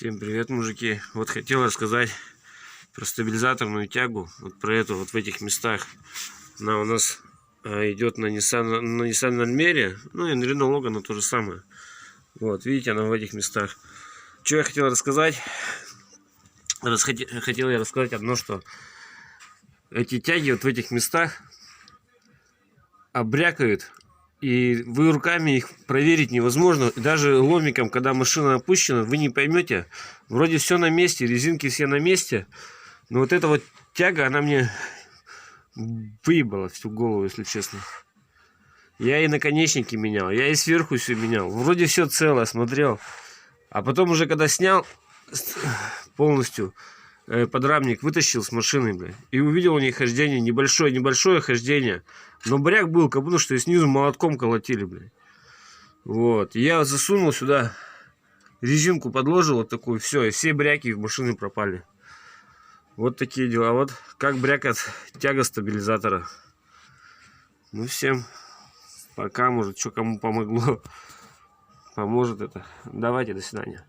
Всем привет, мужики. Вот хотел рассказать про стабилизаторную тягу. Вот про эту вот в этих местах. Она у нас идет на Nissan Almera. Ну и на Renault Logan то же самое. Вот, видите, она в этих местах. Что я хотел рассказать? Хотел я рассказать одно, что эти тяги вот в этих местах обрякают. И вы руками их проверить невозможно. И даже ломиком, когда машина опущена, вы не поймете. Вроде все на месте, резинки все на месте. Но вот эта вот тяга, она мне выебала всю голову, если честно. Я и наконечники менял, я и сверху все менял. Вроде все целое, смотрел. А потом уже когда снял полностью, подрамник вытащил с машины, блядь, и увидел у них хождение, небольшое хождение. Но бряк был, как будто что и снизу молотком колотили, блядь. Вот. Я засунул сюда резинку, подложил вот такую, все, и все бряки в машины пропали. Вот такие дела. Вот как брякает тяга стабилизатора. Ну, всем пока, может, что кому помогло, поможет это. Давайте, до свидания.